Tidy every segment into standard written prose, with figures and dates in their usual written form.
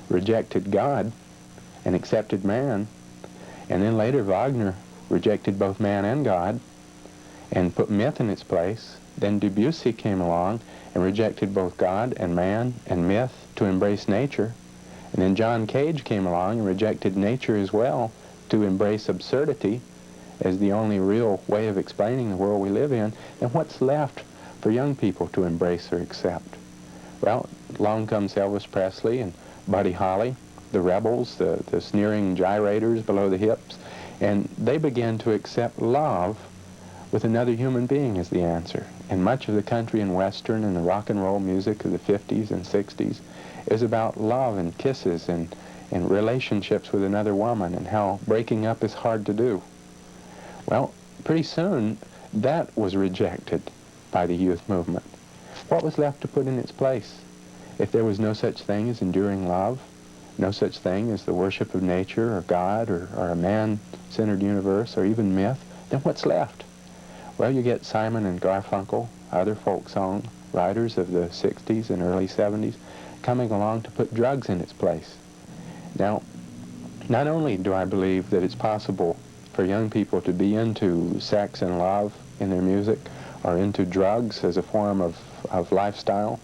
rejected God and accepted man, and then later Wagner rejected both man and God and put myth in its place. Then Debussy came along and rejected both God and man and myth to embrace nature. And then John Cage came along and rejected nature as well to embrace absurdity as the only real way of explaining the world we live in. And what's left for young people to embrace or accept? Well, along comes Elvis Presley and Buddy Holly, the rebels, the sneering gyrators below the hips, and they began to accept love with another human being as the answer. And much of the country and western and the rock and roll music of the 50s and 60s is about love and kisses and relationships with another woman and how breaking up is hard to do. Well, pretty soon that was rejected by the youth movement. What was left to put in its place? If there was no such thing as enduring love, no such thing as the worship of nature or God or a man-centered universe or even myth, then what's left? Well, you get Simon and Garfunkel, other folk song writers of the 60s and early 70s, coming along to put drugs in its place. Now, not only do I believe that it's possible for young people to be into sex and love in their music or into drugs as a form of lifestyle,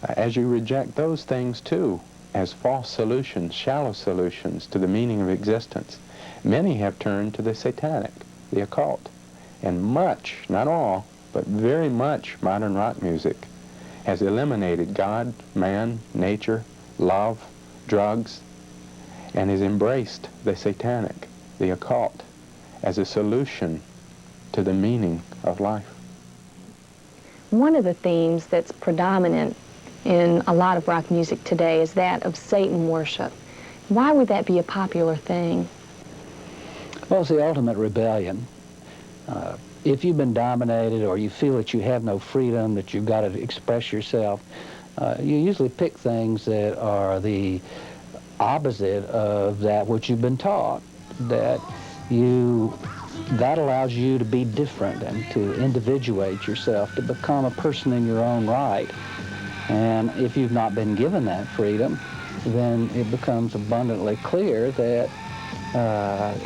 as you reject those things too as false solutions, shallow solutions to the meaning of existence, many have turned to the satanic, the occult. And much, not all, but very much modern rock music has eliminated God, man, nature, love, drugs, and has embraced the satanic, the occult, as a solution to the meaning of life. One of the themes that's predominant in a lot of rock music today is that of Satan worship. Why would that be a popular thing? Well, it's the ultimate rebellion. If you've been dominated or you feel that you have no freedom, that you've got to express yourself, you usually pick things that are the opposite of that which you've been taught, that allows you to be different and to individuate yourself, to become a person in your own right. And if you've not been given that freedom, then it becomes abundantly clear that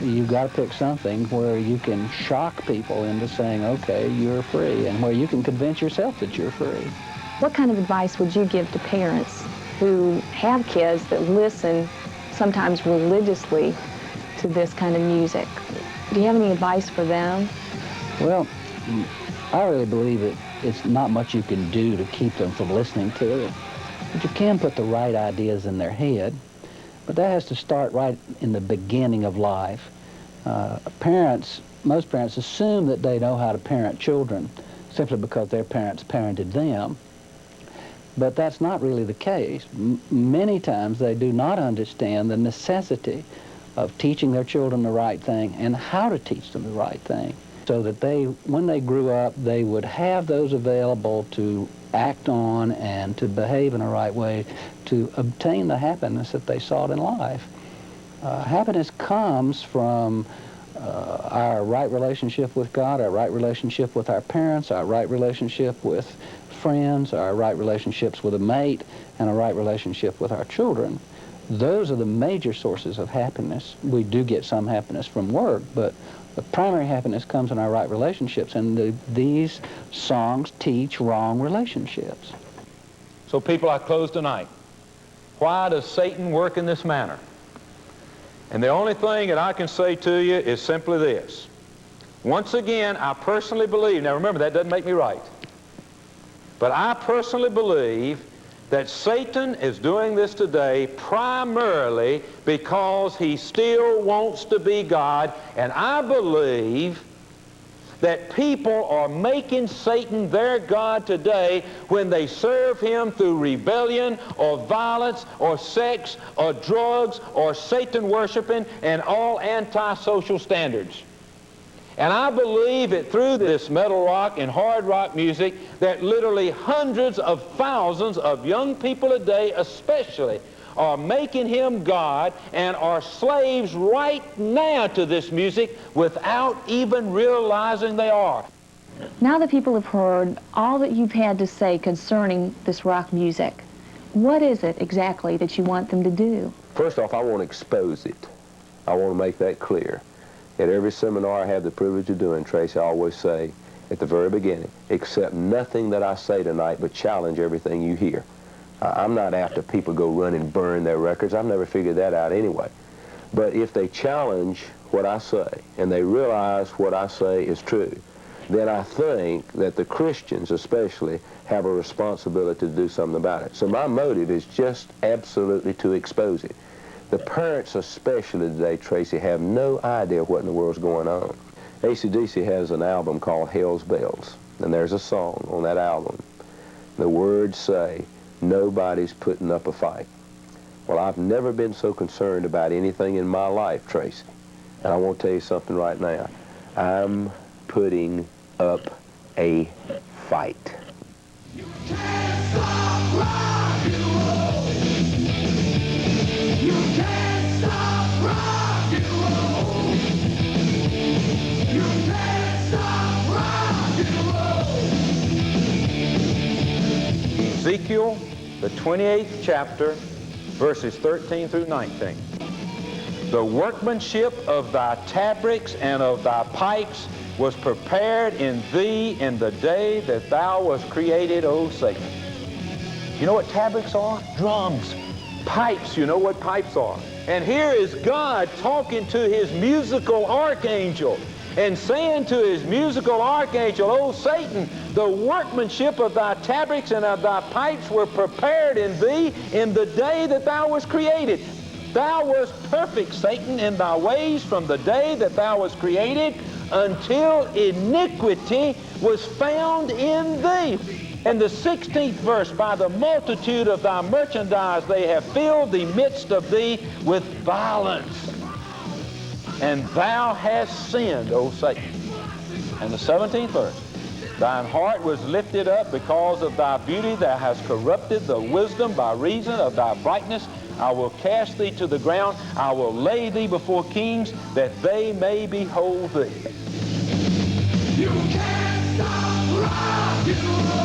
you've got to pick something where you can shock people into saying, okay, you're free, and where you can convince yourself that you're free. What kind of advice would you give to parents who have kids that listen sometimes religiously to this kind of music? Do you have any advice for them? Well, I really believe that it's not much you can do to keep them from listening to it, but you can put the right ideas in their head. But that has to start right in the beginning of life. Most parents assume that they know how to parent children simply because their parents parented them. But that's not really the case. Many times they do not understand the necessity of teaching their children the right thing and how to teach them the right thing, so that when they grew up, they would have those available to act on and to behave in a right way to obtain the happiness that they sought in life. Happiness comes from our right relationship with God, our right relationship with our parents, our right relationship with friends, our right relationships with a mate, and a right relationship with our children. Those are the major sources of happiness. We do get some happiness from work, but the primary happiness comes in our right relationships, and these songs teach wrong relationships. So people, I close tonight. Why does Satan work in this manner? And the only thing that I can say to you is simply this. Once again, I personally believe, now remember, that doesn't make me right, but I personally believe that Satan is doing this today primarily because he still wants to be God, and I believe that people are making Satan their God today when they serve him through rebellion or violence or sex or drugs or Satan worshiping and all anti-social standards. And I believe that through this metal rock and hard rock music that literally hundreds of thousands of young people today especially are making him God and are slaves right now to this music without even realizing they are. Now that people have heard all that you've had to say concerning this rock music, What is it exactly that you want them to do? First off, I want to expose it. I want to make that clear. At every seminar I have the privilege of doing, Tracy, I always say at the very beginning, accept nothing that I say tonight, but challenge everything you hear. I'm not after people go run and burn their records. I've never figured that out anyway. But if they challenge what I say and they realize what I say is true, then I think that the Christians especially have a responsibility to do something about it. So my motive is just absolutely to expose it. The parents especially today, Tracy, have no idea what in the world's going on. AC/DC has an album called Hell's Bells, and there's a song on that album. The words say, "Nobody's putting up a fight." Well, I've never been so concerned about anything in my life, Tracy. And I want to tell you something right now. I'm putting up a fight. You can't stop rock and roll. You can't stop rock and roll. You can't stop rock and roll. Ezekiel, the 28th chapter, verses 13 through 19. The workmanship of thy tabrets and of thy pipes was prepared in thee in the day that thou wast created, O Satan. You know what tabrets are? Drums. Pipes, you know what pipes are. And here is God talking to his musical archangel and saying to his musical archangel, O Satan, the workmanship of thy tabrets and of thy pipes were prepared in thee in the day that thou wast created. Thou wast perfect, Satan, in thy ways from the day that thou wast created until iniquity was found in thee. And the 16th verse, by the multitude of thy merchandise they have filled the midst of thee with violence. And thou hast sinned, O Satan. And the 17th verse, thine heart was lifted up because of thy beauty. Thou hast corrupted the wisdom by reason of thy brightness. I will cast thee to the ground. I will lay thee before kings that they may behold thee. You can't stop rock and roll.